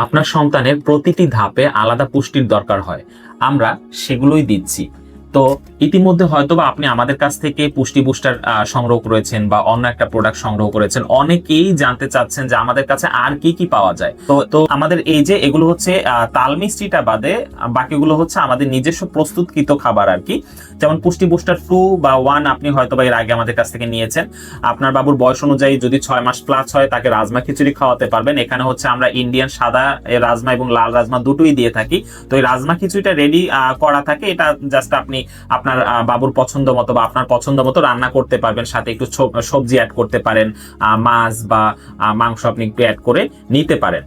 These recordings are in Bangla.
আপনার সন্তানের প্রতিটি ধাপে আলাদা পুষ্টির দরকার হয়, আমরা সেগুলোই দিচ্ছি। তো ইতিমধ্যে হয়তোবা আপনি আমাদের কাছ থেকে পুষ্টি বুস্টার সংগ্রহ করেছেন বা অন্য একটা প্রোডাক্ট সংগ্রহ করেছেন। অনেকেই জানতে চাচ্ছেন যে আমাদের কাছে আর কি কি পাওয়া যায়। তো আমাদের এই যে এগুলো হচ্ছে তাল মিষ্টিটা বাদে বাকিগুলো হচ্ছে আমাদের নিজস্ব প্রস্তুতকৃত খাবার আর কি। যেমন পুষ্টি বুস্টার 2 বা 1 আপনি হয়তোবা এর আগে আমাদের কাছ থেকে নিয়েছেন। আপনার বাবুর বয়স অনুযায়ী যদি 6 মাস প্লাস হয় তাকে রাজমা খিচুড়ি খাওয়াতে পারবেন। এখানে হচ্ছে আমরা ইন্ডিয়ান সাদা রাজমা এবং লাল রাজমা দুটোই দিয়ে থাকি। তো এই রাজমা খিচুড়িটা রেডি করা থাকে, এটা জাস্ট আপনি আপনার বাবুর পছন্দ মতো বা আপনার পছন্দ মতো রান্না করতে পারবেন, সাথে একটু সবজি অ্যাড করতে পারেন, মাছ বা মাংস আপনি একটু অ্যাড করে নিতে পারেন।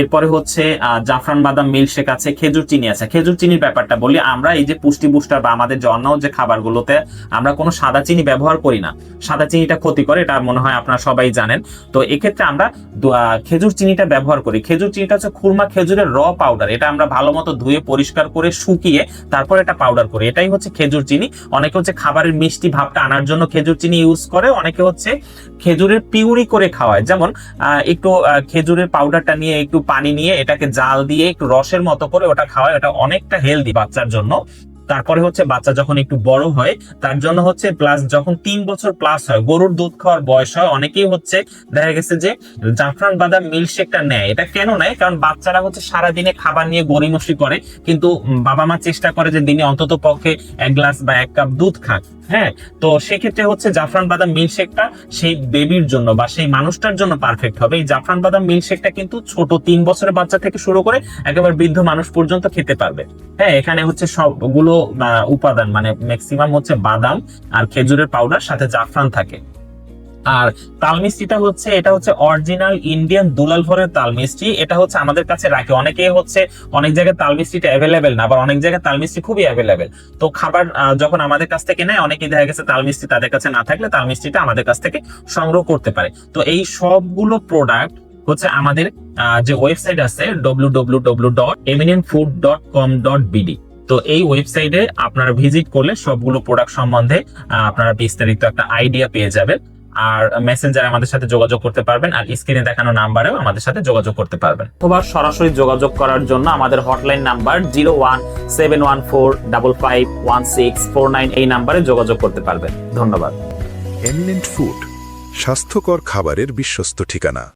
এরপরে হচ্ছে জাফরান বাদাম মিল্কশেক আছে, খেজুর চিনি আছে। খেজুর চিনির ব্যাপারটা বলি, আমরা এই যে পুষ্টি বুস্টার বা আমাদের যে অন্য যে খাবারগুলোতে আমরা কোনো সাদা চিনি ব্যবহার করি না। সাদা চিনিটা ক্ষতি করে, এটা মনে হয় আপনারা সবাই জানেন। তো এক্ষেত্রে আমরা খেজুর চিনিটা ব্যবহার করি। খেজুর চিনিটা হচ্ছে খুরমা খেজুরের র পাউডার। এটা আমরা ভালো মতো ধুয়ে পরিষ্কার করে শুকিয়ে তারপর এটা পাউডার করি, এটাই হচ্ছে খেজুর চিনি। অনেকে হচ্ছে খাবারের মিষ্টি ভাবটা আনার জন্য খেজুর চিনি ইউজ করে, অনেকে হচ্ছে খেজুরের পিউরি করে খাওয়ায়। যেমন একটু খেজুরের পাউডারটা নিয়ে একটু পানি নিয়ে এটাকে জাল দিয়ে একটু রসের মতো করে ওটা খাওয়ায়, ওটা অনেকটা হেলদি বাচ্চার জন্য। তারপরে হচ্ছে বাচ্চা যখন একটু বড় হয় তার জন্য হচ্ছে প্লাস যখন 3 বছর প্লাস হয়, গরুর দুধ খাওয়ার বয়স হয়, অনেকেই হচ্ছে দেখা গেছে যে জাফরান বাদাম মিল্কশেকটা নেয়। এটা কেন নেয়? কারণ বাচ্চারা হচ্ছে সারাদিনে খাবার নিয়ে গড়িমসি করে, কিন্তু বাবা মা চেষ্টা করে যে দিনে অন্তত পক্ষে 1 গ্লাস বা 1 কাপ দুধ খাক। হ্যাঁ, তো সেক্ষেত্রে হচ্ছে জাফরান বাদাম মিল্কশেকটা সেই বেবির জন্য বা সেই মানুষটার জন্য পারফেক্ট হবে। এই জাফরান বাদাম মিল্কশেকটা কিন্তু ছোট 3 বছরের বাচ্চা থেকে শুরু করে একেবারে বৃদ্ধ মানুষ পর্যন্ত খেতে পারবে। হ্যাঁ, এখানে হচ্ছে সবগুলো উপাদান মানে ম্যাক্সিমাম হচ্ছে বাদাম আর খেজুরের পাউডার, সাথে জাফরান থাকে। আর তাল মিষ্টিটা হচ্ছে এটা হচ্ছে অরিজিনাল ইন্ডিয়ান দুলাল ভরের তাল মিষ্টি। এটা হচ্ছে আমাদের কাছে রাখে অনেকে, হচ্ছে অনেক জায়গায় তাল মিষ্টিটা অ্যাভেলেবেল না, আবার অনেক জায়গায় তাল মিষ্টি খুবই অ্যাভেলেবেল। তো খাবার যখন আমাদের কাছ থেকে নেয়, অনেকেই দেখা গেছে তাল মিষ্টি তাদের কাছে না থাকলে তাল মিষ্টিটা আমাদের কাছ থেকে সংগ্রহ করতে পারে। তো এই সবগুলো প্রোডাক্ট হচ্ছে আমাদের যে ওয়েবসাইট আছে www.eminentfood.com.bd। তো এই ওয়েবসাইটে আপনারা ভিজিট করলে সবগুলো প্রোডাক্ট সম্বন্ধে আপনারা বিস্তারিত একটা আইডিয়া পেয়ে যাবেন। আর মেসেঞ্জারে আমাদের সাথে যোগাযোগ করতে পারবেন, আর স্ক্রিনে দেখানো নাম্বারেও আমাদের সাথে যোগাযোগ করতে পারবেন। অথবা সরাসরি যোগাযোগ করার জন্য আমাদের হটলাইন নাম্বার 0171455164 এই নাম্বারে যোগাযোগ করতে পারবেন। ধন্যবাদ। এমিনেন্ট ফুড, স্বাস্থ্যকর খাবারের বিশ্বস্ত ঠিকানা।